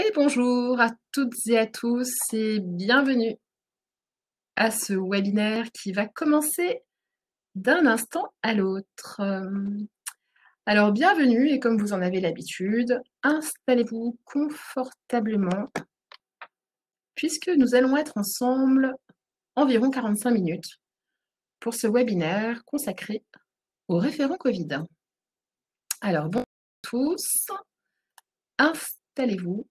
Et bonjour à toutes et à tous et bienvenue à ce webinaire qui va commencer d'un instant à l'autre. Alors bienvenue et comme vous en avez l'habitude, installez-vous confortablement puisque nous allons être ensemble environ 45 minutes pour ce webinaire consacré aux référents Covid. Alors bonjour à tous, installez-vous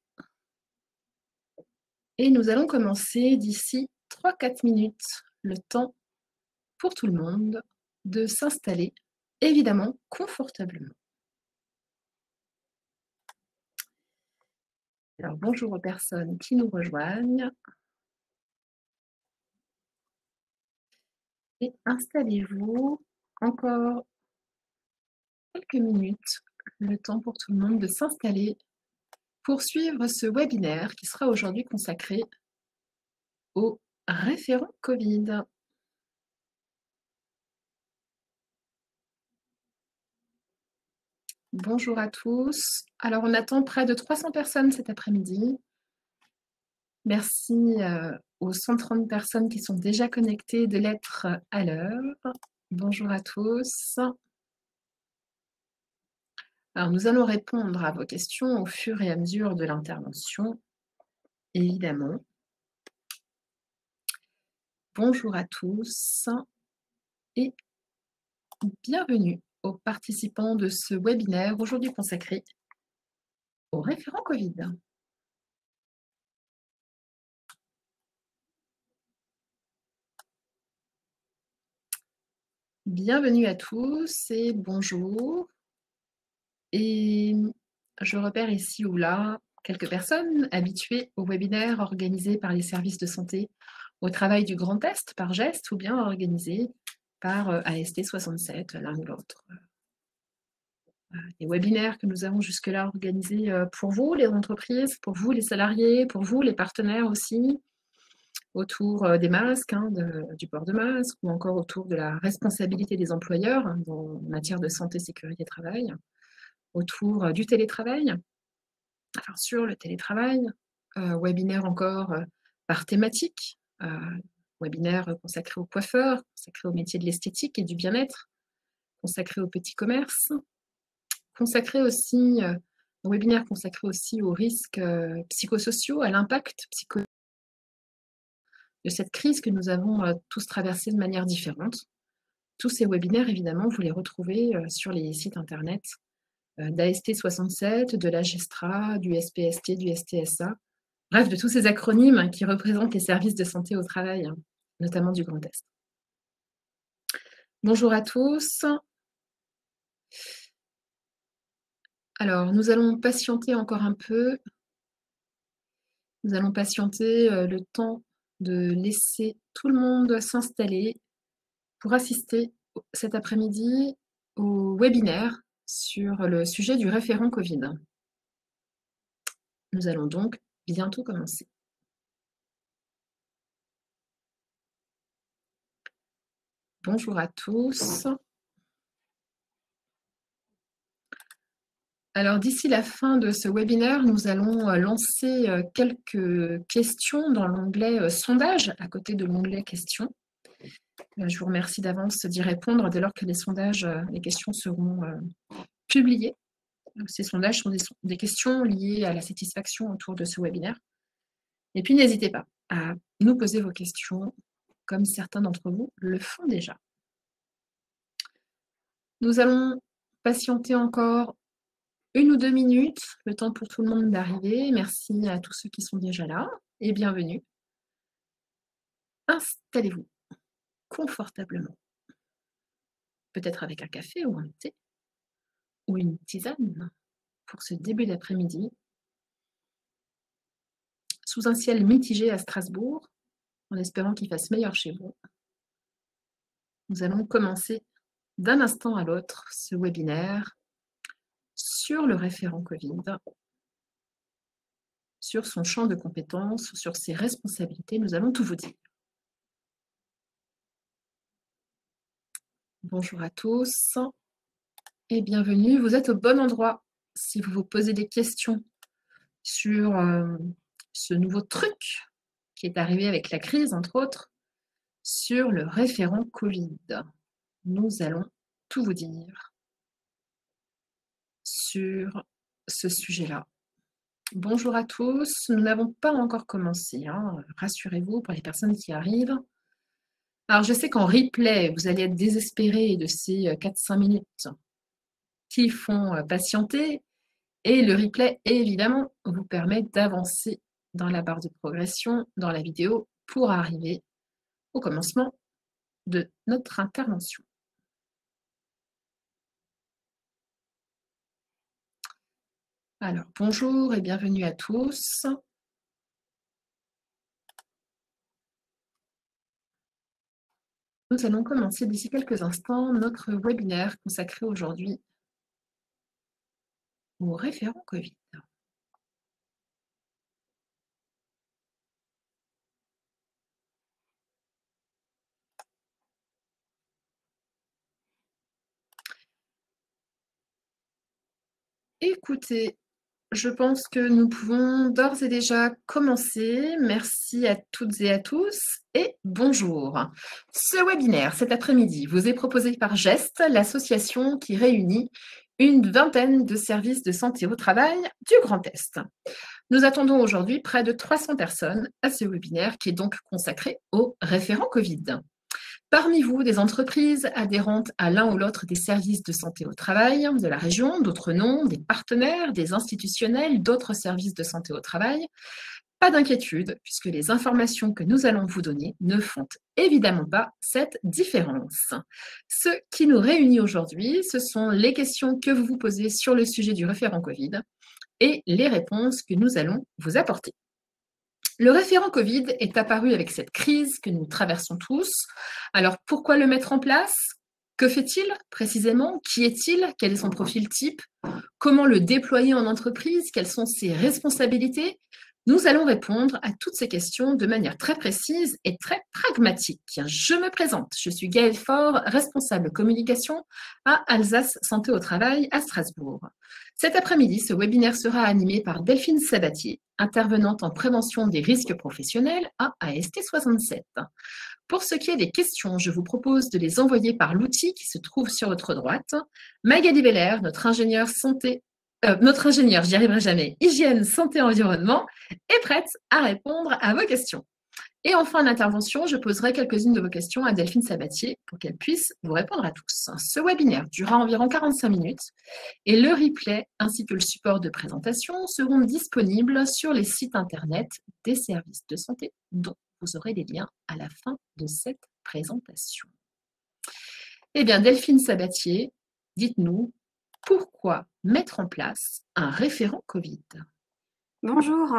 et nous allons commencer d'ici 3-4 minutes, le temps pour tout le monde de s'installer, évidemment, confortablement. Alors, bonjour aux personnes qui nous rejoignent. Et installez-vous encore quelques minutes, le temps pour tout le monde de s'installer pour suivre ce webinaire qui sera aujourd'hui consacré aux référents Covid. Bonjour à tous. Alors, on attend près de 300 personnes cet après-midi. Merci aux 130 personnes qui sont déjà connectées de l'être à l'heure. Bonjour à tous. Alors, nous allons répondre à vos questions au fur et à mesure de l'intervention, évidemment. Bonjour à tous et bienvenue aux participants de ce webinaire aujourd'hui consacré aux référents Covid. Bienvenue à tous et bonjour. Et je repère ici ou là quelques personnes habituées aux webinaires organisés par les services de santé au travail du Grand Est par GEST ou bien organisés par AST 67, l'un ou l'autre. Les webinaires que nous avons jusque-là organisés pour vous, les entreprises, pour vous, les salariés, pour vous, les partenaires aussi, autour des masques, du port de masque, ou encore autour de la responsabilité des employeurs en matière de santé, sécurité, travail, autour du télétravail, enfin sur le télétravail, webinaire encore par thématique, webinaire consacré aux coiffeurs, consacré au métier de l'esthétique et du bien-être, consacré au petit commerce, consacré aussi, un webinaire consacré aussi aux risques psychosociaux, à l'impact psychologique de cette crise que nous avons tous traversée de manière différente. Tous ces webinaires, évidemment, vous les retrouvez sur les sites internet d'AST 67, de la GESTRA, du SPST, du STSA, bref, de tous ces acronymes qui représentent les services de santé au travail, notamment du Grand Est. Bonjour à tous. Alors, nous allons patienter encore un peu. Nous allons patienter le temps de laisser tout le monde s'installer pour assister cet après-midi au webinaire sur le sujet du référent Covid. Nous allons donc bientôt commencer. Bonjour à tous. Alors, d'ici la fin de ce webinaire, nous allons lancer quelques questions dans l'onglet sondage à côté de l'onglet questions. Je vous remercie d'avance d'y répondre dès lors que les sondages, les questions seront publiées. Ces sondages sont des questions liées à la satisfaction autour de ce webinaire. Et puis, n'hésitez pas à nous poser vos questions, comme certains d'entre vous le font déjà. Nous allons patienter encore 1 ou 2 minutes, le temps pour tout le monde d'arriver. Merci à tous ceux qui sont déjà là et bienvenue. Installez-vous confortablement, peut-être avec un café ou un thé ou une tisane pour ce début d'après-midi, sous un ciel mitigé à Strasbourg, en espérant qu'il fasse meilleur chez vous. Nous allons commencer d'un instant à l'autre ce webinaire sur le référent Covid, sur son champ de compétences, sur ses responsabilités. Nous allons tout vous dire. Bonjour à tous et bienvenue. Vous êtes au bon endroit si vous vous posez des questions sur ce nouveau truc qui est arrivé avec la crise, entre autres, sur le référent Covid. Nous allons tout vous dire sur ce sujet-là. Bonjour à tous, nous n'avons pas encore commencé, hein. Rassurez-vous pour les personnes qui arrivent. Alors je sais qu'en replay, vous allez être désespérés de ces 4-5 minutes qui font patienter, et le replay, évidemment, vous permet d'avancer dans la barre de progression, dans la vidéo, pour arriver au commencement de notre intervention. Alors, bonjour et bienvenue à tous. Nous allons commencer d'ici quelques instants notre webinaire consacré aujourd'hui au référent Covid. Écoutez, je pense que nous pouvons d'ores et déjà commencer. Merci à toutes et à tous et bonjour. Ce webinaire cet après-midi vous est proposé par GEST, l'association qui réunit une vingtaine de services de santé au travail du Grand Est. Nous attendons aujourd'hui près de 300 personnes à ce webinaire qui est donc consacré au référent Covid. Parmi vous, des entreprises adhérentes à l'un ou l'autre des services de santé au travail de la région, d'autres non, des partenaires, des institutionnels, d'autres services de santé au travail. Pas d'inquiétude, puisque les informations que nous allons vous donner ne font évidemment pas cette différence. Ce qui nous réunit aujourd'hui, ce sont les questions que vous vous posez sur le sujet du référent Covid et les réponses que nous allons vous apporter. Le référent Covid est apparu avec cette crise que nous traversons tous. Alors, pourquoi le mettre en place? Que fait-il précisément? Qui est-il? Quel est son profil type? Comment le déployer en entreprise? Quelles sont ses responsabilités? Nous allons répondre à toutes ces questions de manière très précise et très pragmatique. Je me présente, je suis Gaëlle Faure, responsable communication à Alsace Santé au Travail à Strasbourg. Cet après-midi, ce webinaire sera animé par Delphine Sabatier, intervenante en prévention des risques professionnels à AST 67. Pour ce qui est des questions, je vous propose de les envoyer par l'outil qui se trouve sur votre droite. Magali Beller, notre ingénieure, j'y arriverai jamais, hygiène, santé, environnement, est prête à répondre à vos questions. Et en fin d'intervention, je poserai quelques-unes de vos questions à Delphine Sabatier pour qu'elle puisse vous répondre à tous. Ce webinaire durera environ 45 minutes et le replay ainsi que le support de présentation seront disponibles sur les sites internet des services de santé dont vous aurez les liens à la fin de cette présentation. Eh bien, Delphine Sabatier, dites-nous, pourquoi mettre en place un référent Covid? Bonjour.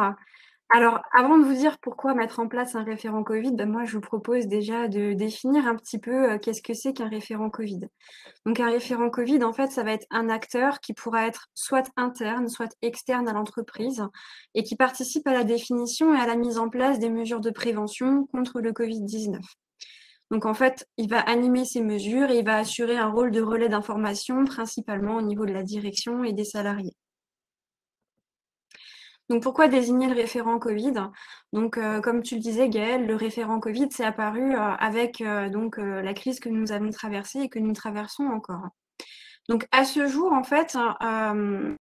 Alors, avant de vous dire pourquoi mettre en place un référent Covid, moi, je vous propose déjà de définir un petit peu qu'est-ce que c'est qu'un référent Covid. Donc, un référent Covid, en fait, ça va être un acteur qui pourra être soit interne, soit externe à l'entreprise et qui participe à la définition et à la mise en place des mesures de prévention contre le Covid-19. Donc, en fait, il va animer ces mesures et il va assurer un rôle de relais d'information, principalement au niveau de la direction et des salariés. Donc, pourquoi désigner le référent Covid? Donc, comme tu le disais, Gaëlle, le référent Covid, c'est apparu avec la crise que nous avons traversée et que nous traversons encore. Donc, à ce jour, en fait, d'un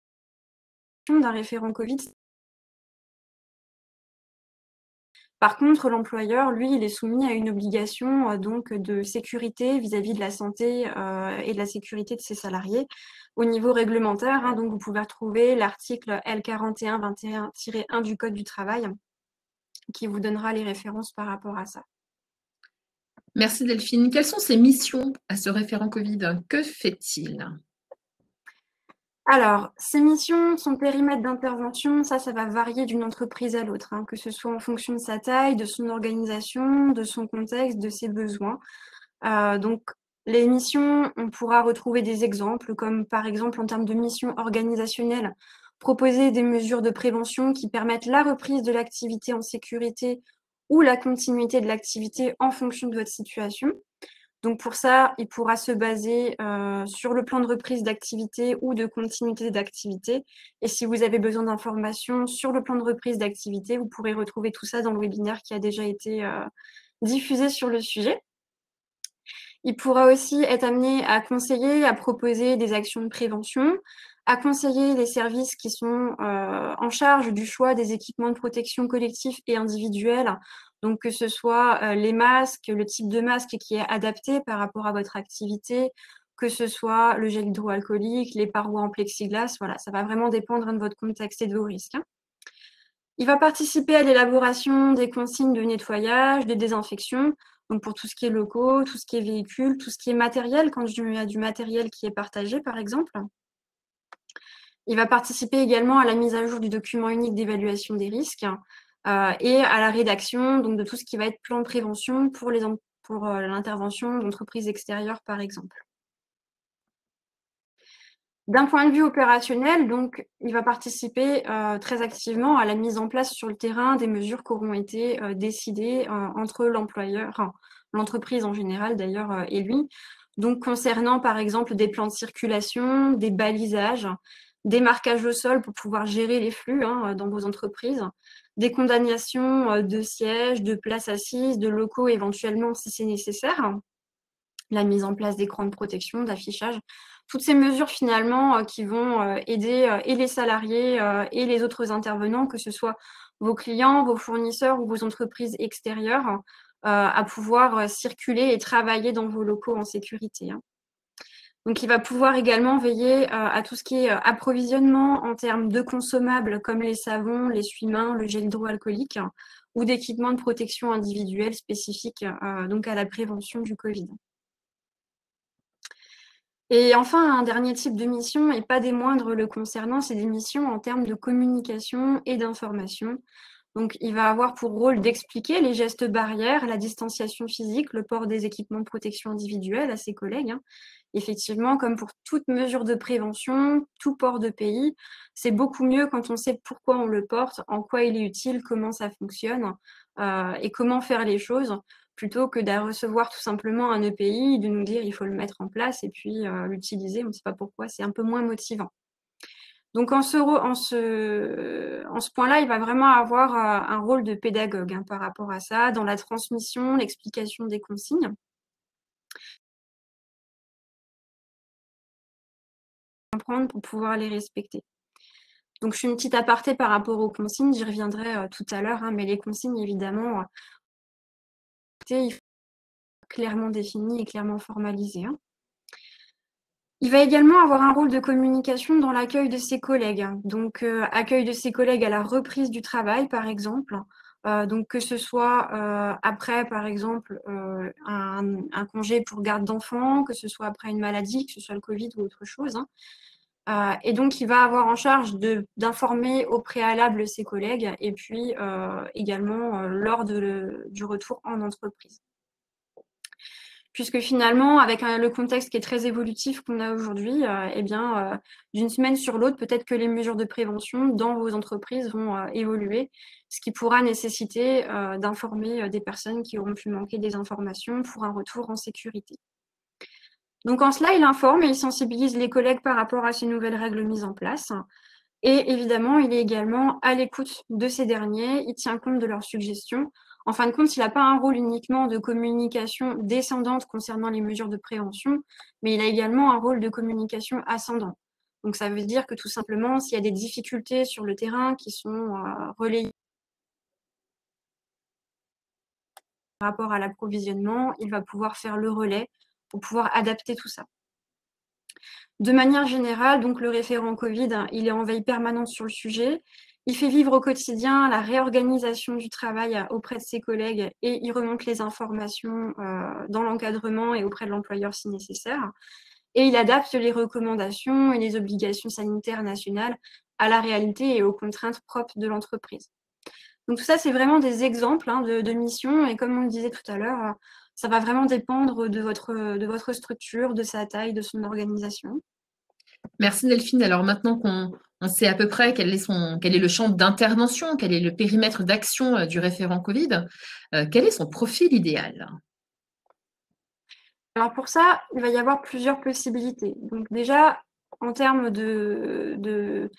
référent Covid. Par contre, l'employeur, lui, il est soumis à une obligation de sécurité vis-à-vis de la santé et de la sécurité de ses salariés au niveau réglementaire. Donc, vous pouvez retrouver l'article L4121-1 du Code du travail qui vous donnera les références par rapport à ça. Merci Delphine. Quelles sont ses missions à ce référent Covid? Que fait-il? Alors, ses missions, son périmètre d'intervention, ça va varier d'une entreprise à l'autre, que ce soit en fonction de sa taille, de son organisation, de son contexte, de ses besoins. Donc, les missions, on pourra retrouver des exemples, comme par exemple en termes de missions organisationnelles, proposer des mesures de prévention qui permettent la reprise de l'activité en sécurité ou la continuité de l'activité en fonction de votre situation. Donc pour ça, il pourra se baser sur le plan de reprise d'activité ou de continuité d'activité. Et si vous avez besoin d'informations sur le plan de reprise d'activité, vous pourrez retrouver tout ça dans le webinaire qui a déjà été diffusé sur le sujet. Il pourra aussi être amené à conseiller, à proposer des actions de prévention, à conseiller les services qui sont en charge du choix des équipements de protection collectifs et individuels. Donc, que ce soit les masques, le type de masque qui est adapté par rapport à votre activité, que ce soit le gel hydroalcoolique, les parois en plexiglas, voilà, ça va vraiment dépendre de votre contexte et de vos risques. Il va participer à l'élaboration des consignes de nettoyage, de désinfection, donc pour tout ce qui est locaux, tout ce qui est véhicules, tout ce qui est matériel, quand il y a du matériel qui est partagé, par exemple. Il va participer également à la mise à jour du document unique d'évaluation des risques et à la rédaction donc, de tout ce qui va être plan de prévention pour l'intervention d'entreprises extérieures, par exemple. D'un point de vue opérationnel, donc, il va participer très activement à la mise en place sur le terrain des mesures qui auront été décidées entre l'employeur, enfin, l'entreprise en général d'ailleurs et lui. Donc, concernant par exemple des plans de circulation, des balisages, des marquages au sol pour pouvoir gérer les flux dans vos entreprises, des condamnations de sièges, de places assises, de locaux éventuellement si c'est nécessaire, la mise en place d'écrans de protection, d'affichage. Toutes ces mesures finalement qui vont aider et les salariés et les autres intervenants, que ce soit vos clients, vos fournisseurs ou vos entreprises extérieures, à pouvoir circuler et travailler dans vos locaux en sécurité. Donc, il va pouvoir également veiller à tout ce qui est approvisionnement en termes de consommables comme les savons, les essuie-mains, le gel hydroalcoolique ou d'équipements de protection individuelle spécifiques donc à la prévention du Covid. Et enfin, un dernier type de mission, et pas des moindres le concernant, c'est des missions en termes de communication et d'information. Donc, il va avoir pour rôle d'expliquer les gestes barrières, la distanciation physique, le port des équipements de protection individuelle à ses collègues. Effectivement, comme pour toute mesure de prévention, tout port de pays, c'est beaucoup mieux quand on sait pourquoi on le porte, en quoi il est utile, comment ça fonctionne et comment faire les choses, plutôt que de recevoir tout simplement un EPI, de nous dire il faut le mettre en place et puis l'utiliser, on ne sait pas pourquoi, c'est un peu moins motivant. Donc en ce point-là, il va vraiment avoir un rôle de pédagogue par rapport à ça, dans la transmission, l'explication des consignes. Comprendre pour pouvoir les respecter. Donc je fais une petite aparté par rapport aux consignes, j'y reviendrai tout à l'heure, mais les consignes évidemment, il faut clairement définies et clairement formalisées. Il va également avoir un rôle de communication dans l'accueil de ses collègues. Donc, accueil de ses collègues à la reprise du travail, par exemple. Donc, que ce soit après, par exemple, un congé pour garde d'enfants, que ce soit après une maladie, que ce soit le Covid ou autre chose. Et donc, il va avoir en charge d'informer au préalable ses collègues et puis également lors du retour en entreprise. Puisque finalement, avec le contexte qui est très évolutif qu'on a aujourd'hui, d'une semaine sur l'autre, peut-être que les mesures de prévention dans vos entreprises vont évoluer, ce qui pourra nécessiter d'informer des personnes qui auront pu manquer des informations pour un retour en sécurité. Donc en cela, il informe et il sensibilise les collègues par rapport à ces nouvelles règles mises en place. Et évidemment, il est également à l'écoute de ces derniers, il tient compte de leurs suggestions. En fin de compte, il n'a pas un rôle uniquement de communication descendante concernant les mesures de prévention, mais il a également un rôle de communication ascendant. Donc ça veut dire que tout simplement, s'il y a des difficultés sur le terrain qui sont relayées par rapport à l'approvisionnement, il va pouvoir faire le relais pour pouvoir adapter tout ça. De manière générale, donc le référent Covid, il est en veille permanente sur le sujet. Il fait vivre au quotidien la réorganisation du travail auprès de ses collègues et il remonte les informations dans l'encadrement et auprès de l'employeur si nécessaire. Et il adapte les recommandations et les obligations sanitaires nationales à la réalité et aux contraintes propres de l'entreprise. Donc tout ça, c'est vraiment des exemples de missions et comme on le disait tout à l'heure, ça va vraiment dépendre de votre structure, de sa taille, de son organisation. Merci Delphine. Alors maintenant qu'on sait à peu près quel est le champ d'intervention, quel est le périmètre d'action du référent Covid, quel est son profil idéal? Alors pour ça, il va y avoir plusieurs possibilités. Donc déjà, en termes de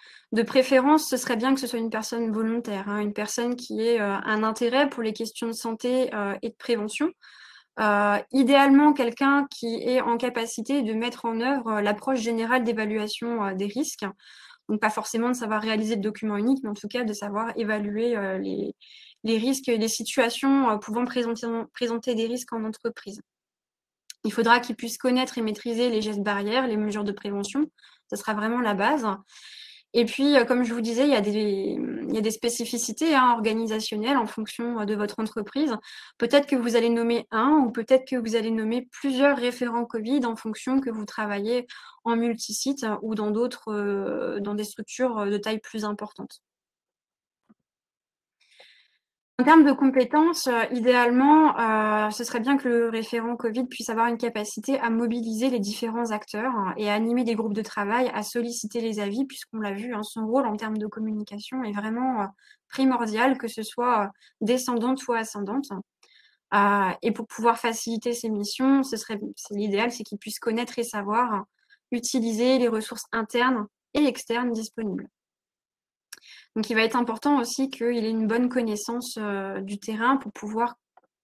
préférence, ce serait bien que ce soit une personne volontaire, hein, une personne qui ait un intérêt pour les questions de santé et de prévention. Idéalement, quelqu'un qui est en capacité de mettre en œuvre l'approche générale d'évaluation des risques. Donc pas forcément de savoir réaliser le document unique, mais en tout cas de savoir évaluer les risques, les situations pouvant présenter des risques en entreprise. Il faudra qu'ils puissent connaître et maîtriser les gestes barrières, les mesures de prévention. Ce sera vraiment la base. Et puis, comme je vous disais, il y a des spécificités organisationnelles en fonction de votre entreprise. Peut-être que vous allez nommer un ou peut-être que vous allez nommer plusieurs référents Covid en fonction que vous travaillez en multisite ou dans des structures de taille plus importante. En termes de compétences, idéalement, ce serait bien que le référent Covid puisse avoir une capacité à mobiliser les différents acteurs et à animer des groupes de travail, à solliciter les avis, puisqu'on l'a vu, son rôle en termes de communication est vraiment primordial, que ce soit descendante ou ascendante. Et pour pouvoir faciliter ces missions, l'idéal, c'est qu'il puisse connaître et savoir utiliser les ressources internes et externes disponibles. Donc il va être important aussi qu'il ait une bonne connaissance du terrain pour pouvoir,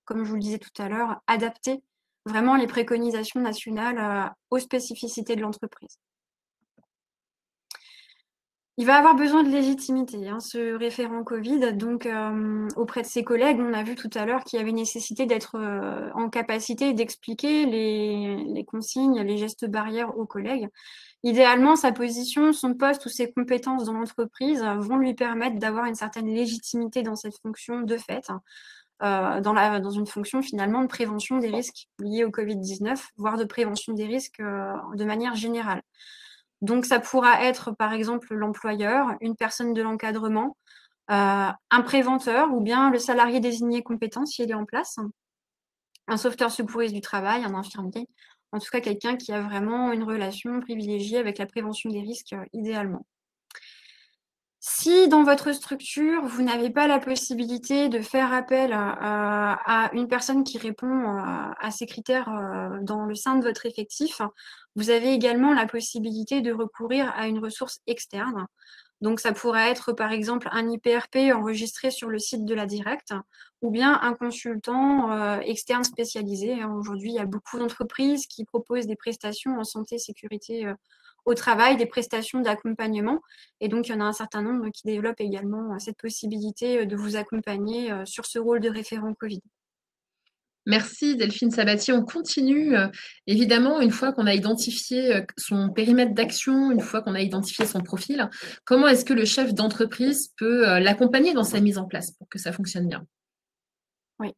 comme je vous le disais tout à l'heure, adapter vraiment les préconisations nationales aux spécificités de l'entreprise. Il va avoir besoin de légitimité, ce référent Covid. Donc, auprès de ses collègues, on a vu tout à l'heure qu'il y avait nécessité d'être en capacité d'expliquer les consignes, les gestes barrières aux collègues. Idéalement, sa position, son poste ou ses compétences dans l'entreprise vont lui permettre d'avoir une certaine légitimité dans cette fonction de fait, dans une fonction finalement de prévention des risques liés au Covid-19, voire de prévention des risques de manière générale. Donc, ça pourra être, par exemple, l'employeur, une personne de l'encadrement, un préventeur ou bien le salarié désigné compétent si il est en place, un sauveteur secouriste du travail, un infirmier, en tout cas quelqu'un qui a vraiment une relation privilégiée avec la prévention des risques, idéalement. Si dans votre structure, vous n'avez pas la possibilité de faire appel à une personne qui répond à ces critères dans le sein de votre effectif, vous avez également la possibilité de recourir à une ressource externe. Donc, ça pourrait être, par exemple, un IPRP enregistré sur le site de la Directe ou bien un consultant externe spécialisé. Aujourd'hui, il y a beaucoup d'entreprises qui proposent des prestations en santé, sécurité au travail, des prestations d'accompagnement. Et donc, il y en a un certain nombre qui développent également cette possibilité de vous accompagner sur ce rôle de référent Covid. Merci Delphine Sabatier. On continue, évidemment, une fois qu'on a identifié son périmètre d'action, une fois qu'on a identifié son profil, comment est-ce que le chef d'entreprise peut l'accompagner dans sa mise en place pour que ça fonctionne bien? Oui.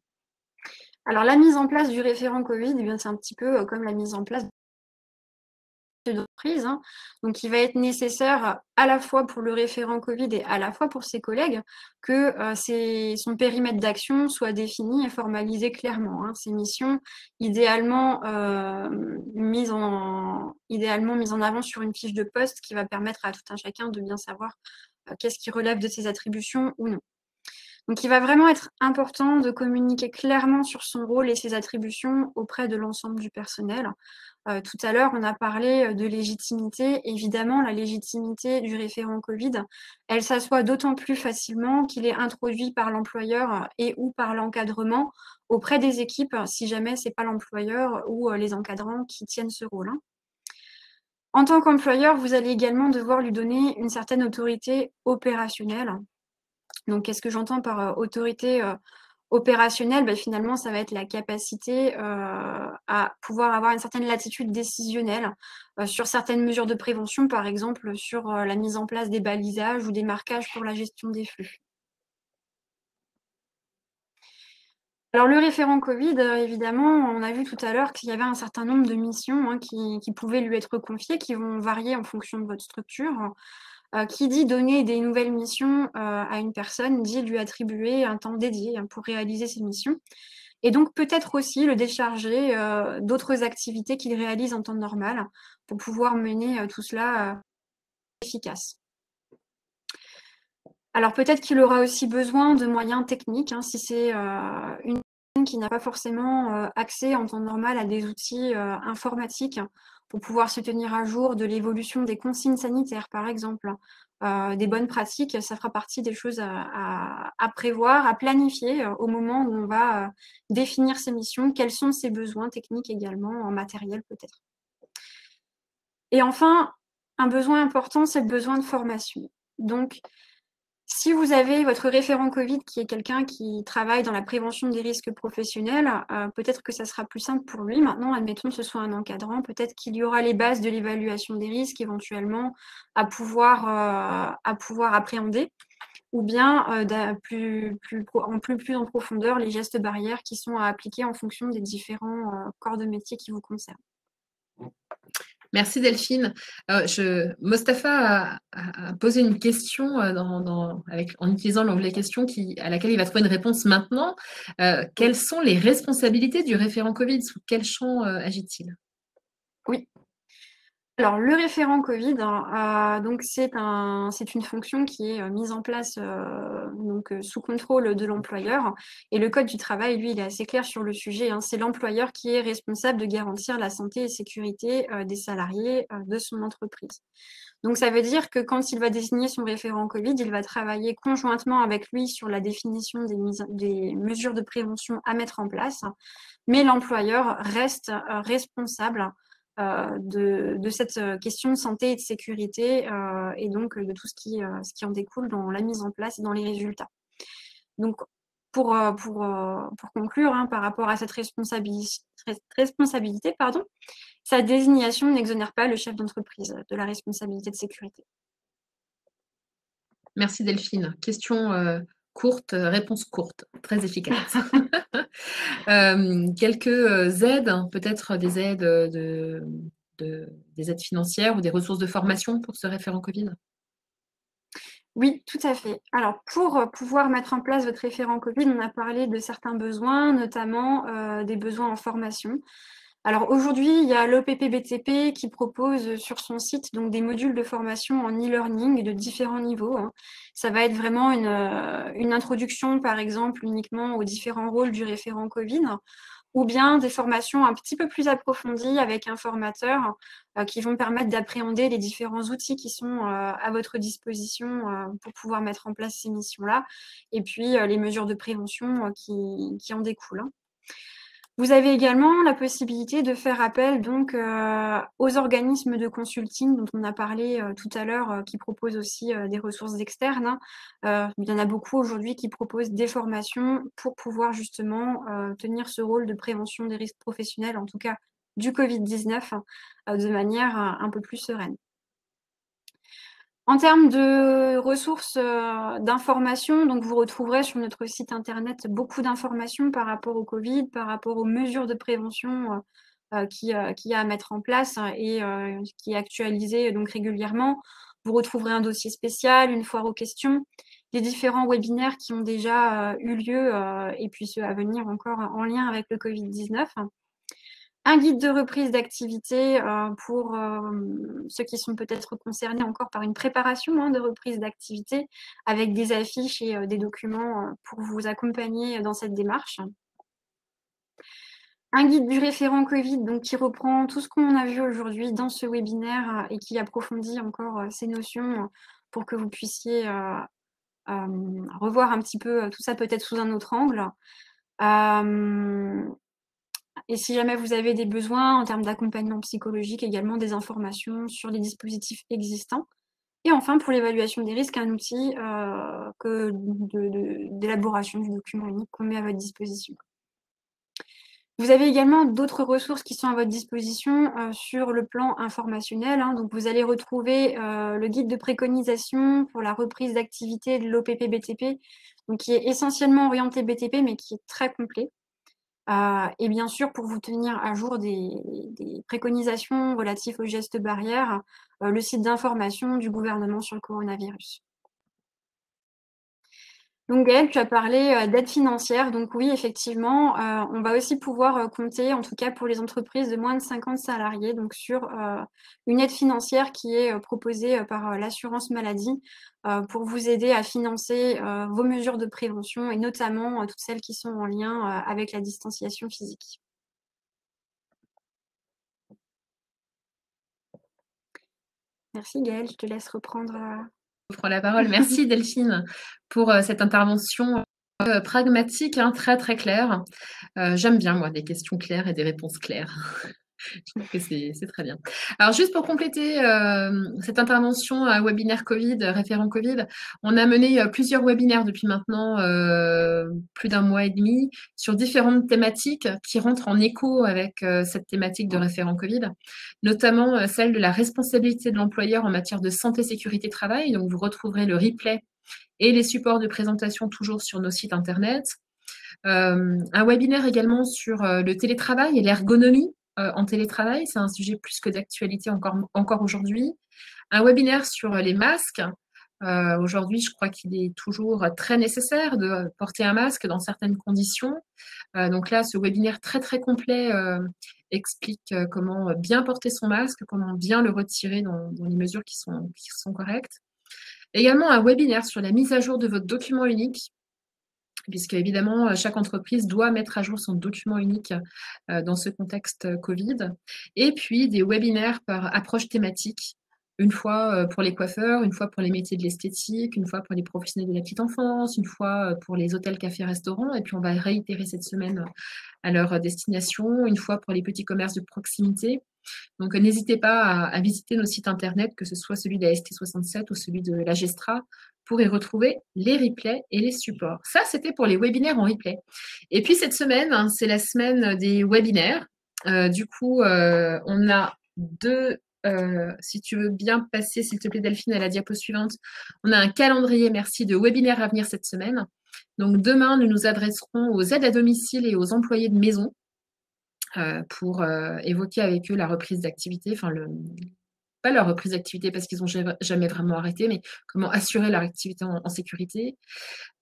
Alors, la mise en place du référent Covid, c'est un petit peu comme la mise en place d'entreprise. Donc, il va être nécessaire à la fois pour le référent Covid et à la fois pour ses collègues que son périmètre d'action soit défini et formalisé clairement. Ses missions, idéalement mises en avant sur une fiche de poste qui va permettre à tout un chacun de bien savoir qu'est-ce qui relève de ses attributions ou non. Donc, il va vraiment être important de communiquer clairement sur son rôle et ses attributions auprès de l'ensemble du personnel. Tout à l'heure, on a parlé de légitimité. Évidemment, la légitimité du référent Covid, elle s'assoit d'autant plus facilement qu'il est introduit par l'employeur et ou par l'encadrement auprès des équipes, si jamais ce n'est pas l'employeur ou les encadrants qui tiennent ce rôle. En tant qu'employeur, vous allez également devoir lui donner une certaine autorité opérationnelle. Donc, qu'est-ce que j'entends par autorité opérationnelle? Finalement, ça va être la capacité à pouvoir avoir une certaine latitude décisionnelle sur certaines mesures de prévention, par exemple sur la mise en place des balisages ou des marquages pour la gestion des flux. Alors, le référent Covid, évidemment, on a vu tout à l'heure qu'il y avait un certain nombre de missions qui pouvaient lui être confiées, qui vont varier en fonction de votre structure. Qui dit donner des nouvelles missions à une personne, dit lui attribuer un temps dédié pour réaliser ces missions. Et donc peut-être aussi le décharger d'autres activités qu'il réalise en temps normal pour pouvoir mener tout cela efficace. Alors peut-être qu'il aura aussi besoin de moyens techniques, si c'est une personne qui n'a pas forcément accès en temps normal à des outils informatiques pour pouvoir se tenir à jour de l'évolution des consignes sanitaires, par exemple, des bonnes pratiques, ça fera partie des choses à prévoir, à planifier au moment où on va définir ses missions, quels sont ses besoins techniques également, en matériel peut-être. Et enfin, un besoin important, c'est le besoin de formation. Donc, si vous avez votre référent Covid qui est quelqu'un qui travaille dans la prévention des risques professionnels, peut-être que ça sera plus simple pour lui. Maintenant, admettons que ce soit un encadrant, peut-être qu'il y aura les bases de l'évaluation des risques éventuellement à pouvoir appréhender, ou bien plus en profondeur les gestes barrières qui sont à appliquer en fonction des différents corps de métier qui vous concernent. Merci Delphine. Mostapha a posé une question en utilisant l'onglet questions à laquelle il va trouver une réponse maintenant. Quelles sont les responsabilités du référent Covid? Sous quel champ agit-il? Oui. Alors, le référent Covid, donc c'est une fonction qui est mise en place sous contrôle de l'employeur. Et le Code du travail, lui, il est assez clair sur le sujet, hein. C'est l'employeur qui est responsable de garantir la santé et sécurité des salariés de son entreprise. Donc, ça veut dire que quand il va désigner son référent Covid, il va travailler conjointement avec lui sur la définition des mesures de prévention à mettre en place. Mais l'employeur reste responsable de cette question de santé et de sécurité et donc de tout ce qui en découle dans la mise en place et dans les résultats. Donc, pour conclure, hein, par rapport à cette responsabilité, sa désignation n'exonère pas le chef d'entreprise de la responsabilité de sécurité. Merci Delphine. Question courte, réponse courte, très efficace. Quelques aides, peut-être des aides des aides financières ou des ressources de formation pour ce référent Covid? Oui, tout à fait. Alors, pour pouvoir mettre en place votre référent Covid, on a parlé de certains besoins, notamment des besoins en formation. Alors aujourd'hui, il y a l'OPP-BTP qui propose sur son site donc des modules de formation en e-learning de différents niveaux, hein. Ça va être vraiment une introduction, par exemple, uniquement aux différents rôles du référent Covid, ou bien des formations un petit peu plus approfondies avec un formateur qui vont permettre d'appréhender les différents outils qui sont à votre disposition pour pouvoir mettre en place ces missions-là, et puis les mesures de prévention qui en découlent, hein. Vous avez également la possibilité de faire appel donc aux organismes de consulting dont on a parlé tout à l'heure, qui proposent aussi des ressources externes, hein. Il y en a beaucoup aujourd'hui qui proposent des formations pour pouvoir justement tenir ce rôle de prévention des risques professionnels, en tout cas du Covid-19, de manière un peu plus sereine. En termes de ressources d'information, donc vous retrouverez sur notre site internet beaucoup d'informations par rapport au Covid, par rapport aux mesures de prévention qu'il y a à mettre en place et qui est actualisé donc régulièrement. Vous retrouverez un dossier spécial, une foire aux questions, les différents webinaires qui ont déjà eu lieu et puis ceux à venir encore en lien avec le Covid-19. Un guide de reprise d'activité pour ceux qui sont peut-être concernés encore par une préparation de reprise d'activité, avec des affiches et des documents pour vous accompagner dans cette démarche. Un guide du référent Covid donc, qui reprend tout ce qu'on a vu aujourd'hui dans ce webinaire et qui approfondit encore ces notions pour que vous puissiez revoir un petit peu tout ça peut-être sous un autre angle. Et si jamais vous avez des besoins en termes d'accompagnement psychologique, également des informations sur les dispositifs existants. Et enfin, pour l'évaluation des risques, un outil d'élaboration du document unique qu'on met à votre disposition. Vous avez également d'autres ressources qui sont à votre disposition sur le plan informationnel, hein. Donc, vous allez retrouver le guide de préconisation pour la reprise d'activité de l'OPP-BTP, donc qui est essentiellement orienté BTP, mais qui est très complet. Et bien sûr, pour vous tenir à jour des préconisations relatives aux gestes barrières, le site d'information du gouvernement sur le coronavirus. Donc Gaëlle, tu as parlé d'aide financière. Donc oui, effectivement, on va aussi pouvoir compter, en tout cas pour les entreprises de moins de 50 salariés, donc sur une aide financière qui est proposée par l'assurance maladie pour vous aider à financer vos mesures de prévention et notamment toutes celles qui sont en lien avec la distanciation physique. Merci Gaëlle, je te laisse reprendre. Je prends la parole. Merci Delphine pour cette intervention pragmatique, hein, très très claire. J'aime bien moi des questions claires et des réponses claires. Je trouve que c'est très bien. Alors juste pour compléter cette intervention à webinaire Covid, référent Covid, on a mené plusieurs webinaires depuis maintenant plus d'un mois et demi sur différentes thématiques qui rentrent en écho avec cette thématique de référent Covid, notamment celle de la responsabilité de l'employeur en matière de santé, sécurité, travail. Donc vous retrouverez le replay et les supports de présentation toujours sur nos sites internet. Un webinaire également sur le télétravail et l'ergonomie en télétravail. C'est un sujet plus que d'actualité encore aujourd'hui. Un webinaire sur les masques. Aujourd'hui, je crois qu'il est toujours très nécessaire de porter un masque dans certaines conditions. Donc là, ce webinaire très très complet explique comment bien porter son masque, comment bien le retirer dans les mesures qui sont correctes. Également un webinaire sur la mise à jour de votre document unique, puisque évidemment, chaque entreprise doit mettre à jour son document unique dans ce contexte Covid. Et puis, des webinaires par approche thématique, une fois pour les coiffeurs, une fois pour les métiers de l'esthétique, une fois pour les professionnels de la petite enfance, une fois pour les hôtels, cafés, restaurants. Et puis, on va réitérer cette semaine à leur destination, une fois pour les petits commerces de proximité. Donc, n'hésitez pas à visiter nos sites internet, que ce soit celui de la ST67 ou celui de la Gestra, pour y retrouver les replays et les supports. Ça, c'était pour les webinaires en replay. Et puis, cette semaine, hein, c'est la semaine des webinaires. Du coup, on a deux, si tu veux bien passer, s'il te plaît, Delphine, à la diapo suivante. On a un calendrier, merci, de webinaires à venir cette semaine. Donc, demain, nous nous adresserons aux aides à domicile et aux employés de maison pour évoquer avec eux la reprise d'activité, enfin pas leur reprise d'activité parce qu'ils n'ont jamais vraiment arrêté, mais comment assurer leur activité en sécurité.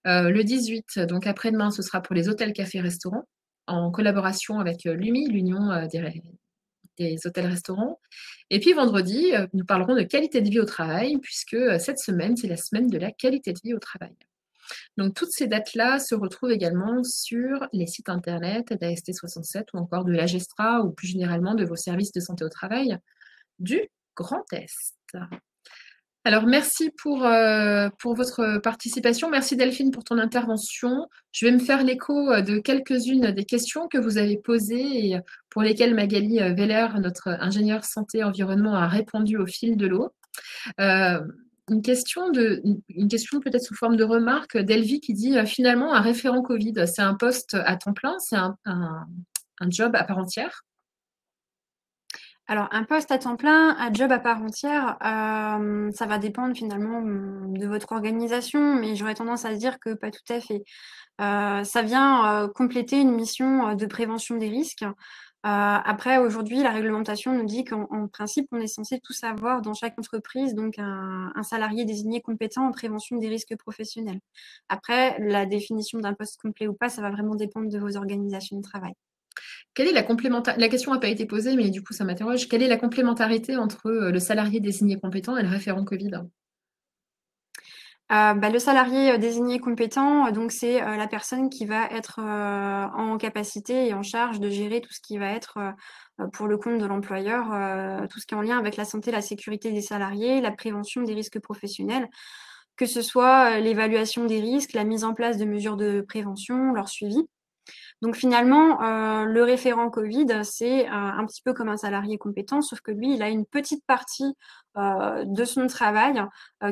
Le 18, donc après-demain, ce sera pour les hôtels, cafés, restaurants, en collaboration avec l'UMI, l'Union des hôtels-restaurants. Et puis vendredi, nous parlerons de qualité de vie au travail, puisque cette semaine, c'est la semaine de la qualité de vie au travail. Donc, toutes ces dates-là se retrouvent également sur les sites internet d'AST67 ou encore de l'AGESTRA ou plus généralement de vos services de santé au travail du Grand Est. Alors, merci pour votre participation. Merci Delphine pour ton intervention. Je vais me faire l'écho de quelques-unes des questions que vous avez posées et pour lesquelles Magali Veller, notre ingénieure santé-environnement, a répondu au fil de l'eau. Une question peut-être sous forme de remarque d'Elvie qui dit finalement un référent Covid, c'est un poste à temps plein, c'est un job à part entière? Alors, un poste à temps plein, un job à part entière, ça va dépendre finalement de votre organisation, mais j'aurais tendance à dire que pas tout à fait. Ça vient compléter une mission de prévention des risques. Après, aujourd'hui, la réglementation nous dit qu'en principe, on est censé tout savoir dans chaque entreprise, donc un salarié désigné compétent en prévention des risques professionnels. Après, la définition d'un poste complet ou pas, ça va vraiment dépendre de vos organisations de travail. Quelle est la question n'a pas été posée, mais du coup ça m'interroge. Quelle est la complémentarité entre le salarié désigné compétent et le référent Covid? Le salarié désigné compétent, donc c'est la personne qui va être en capacité et en charge de gérer tout ce qui va être pour le compte de l'employeur, tout ce qui est en lien avec la santé et la sécurité des salariés, la prévention des risques professionnels, que ce soit l'évaluation des risques, la mise en place de mesures de prévention, leur suivi. Donc finalement, le référent Covid, c'est un petit peu comme un salarié compétent, sauf que lui, il a une petite partie de son travail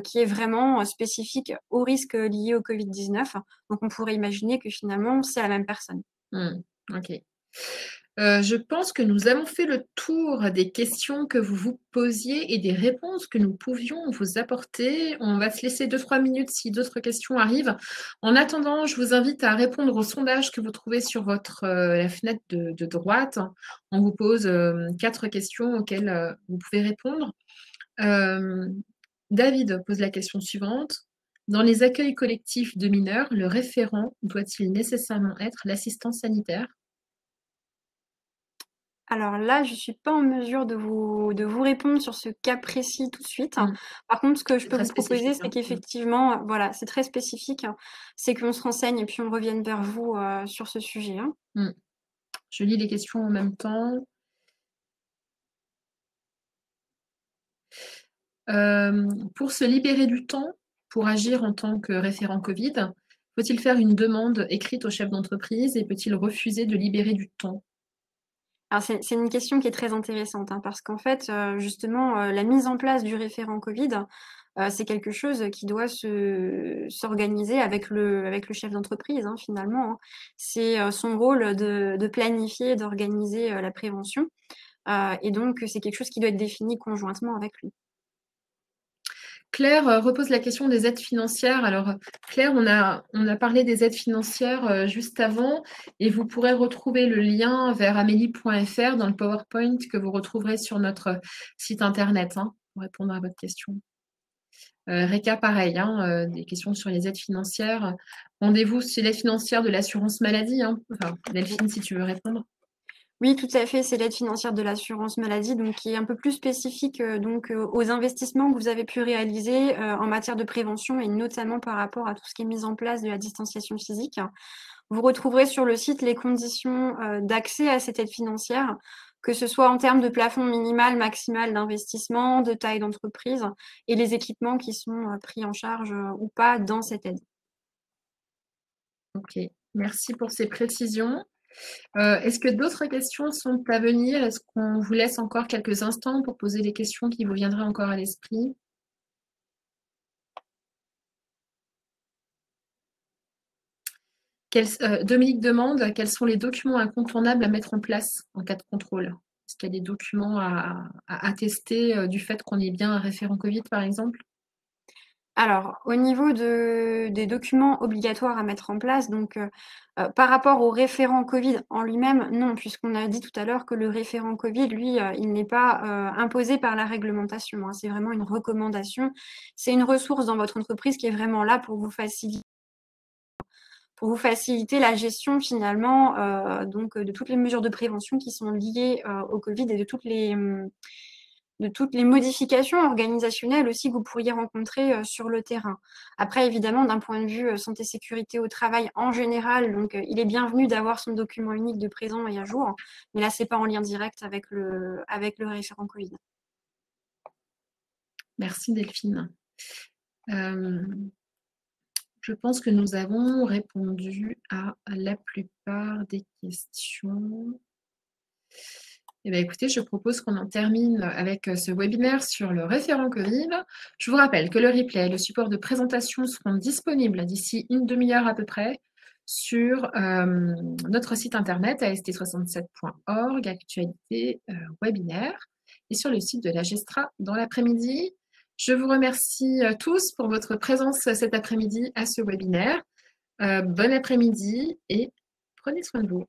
qui est vraiment spécifique aux risques liés au Covid-19. Donc on pourrait imaginer que finalement, c'est la même personne. Ok. Je pense que nous avons fait le tour des questions que vous vous posiez et des réponses que nous pouvions vous apporter. On va se laisser 2-3 minutes si d'autres questions arrivent. En attendant, je vous invite à répondre au sondage que vous trouvez sur la fenêtre de droite. On vous pose 4 questions auxquelles vous pouvez répondre. David pose la question suivante. Dans les accueils collectifs de mineurs, le référent doit-il nécessairement être l'assistant sanitaire? Alors là, je suis pas en mesure de vous répondre sur ce cas précis tout de suite. Mmh. Par contre, ce que je C'est peux très vous proposer, spécifique, c'est hein. Mmh. qu'effectivement, voilà, c'est très spécifique, c'est qu'on se renseigne et puis on revienne vers vous, sur ce sujet, hein. Mmh. Je lis les questions en même temps. Pour se libérer du temps, pour agir en tant que référent Covid, faut-il faire une demande écrite au chef d'entreprise et peut-il refuser de libérer du temps? Alors c'est une question qui est très intéressante, hein, parce qu'en fait, justement, la mise en place du référent Covid, c'est quelque chose qui doit s'organiser avec le chef d'entreprise, hein, finalement, hein. C'est, son rôle de planifier, d'organiser, la prévention, et donc c'est quelque chose qui doit être défini conjointement avec lui. Claire, repose la question des aides financières. Alors, Claire, on a parlé des aides financières, juste avant et vous pourrez retrouver le lien vers amélie.fr dans le PowerPoint que vous retrouverez sur notre site internet, hein, pour répondre à votre question. Réka, pareil, hein, des questions sur les aides financières. Rendez-vous sur l'aide financière de l'assurance maladie, hein. Enfin, Delphine, si tu veux répondre. Oui, tout à fait, c'est l'aide financière de l'assurance maladie, donc qui est un peu plus spécifique, aux investissements que vous avez pu réaliser, en matière de prévention et notamment par rapport à tout ce qui est mise en place de la distanciation physique. Vous retrouverez sur le site les conditions, d'accès à cette aide financière, que ce soit en termes de plafond minimal, maximal d'investissement, de taille d'entreprise et les équipements qui sont, pris en charge, ou pas dans cette aide. OK. Merci pour ces précisions. Est-ce que d'autres questions sont à venir? Est-ce qu'on vous laisse encore quelques instants pour poser les questions qui vous viendraient encore à l'esprit? Dominique demande: «Quels sont les documents incontournables à mettre en place en cas de contrôle?» Est-ce qu'il y a des documents à attester, du fait qu'on est bien un référent Covid, par exemple? Alors, au niveau des documents obligatoires à mettre en place, donc par rapport au référent Covid en lui-même, non, puisqu'on a dit tout à l'heure que le référent Covid, lui, il n'est pas, imposé par la réglementation, hein. C'est vraiment une recommandation. C'est une ressource dans votre entreprise qui est vraiment là pour vous faciliter la gestion finalement, donc de toutes les mesures de prévention qui sont liées, au Covid et de toutes les modifications organisationnelles aussi que vous pourriez rencontrer, sur le terrain. Après évidemment d'un point de vue, santé sécurité au travail en général, donc il est bienvenu d'avoir son document unique de présent et à jour, mais là c'est pas en lien direct avec le référent Covid. Merci Delphine. Je pense que nous avons répondu à la plupart des questions. Eh bien, écoutez, je propose qu'on en termine avec ce webinaire sur le référent Covid. Je vous rappelle que le replay et le support de présentation seront disponibles d'ici une demi-heure à peu près sur notre site internet ast67.org, actualité webinaire, et sur le site de la Gestra dans l'après-midi. Je vous remercie tous pour votre présence cet après-midi à ce webinaire. Bon après-midi et prenez soin de vous.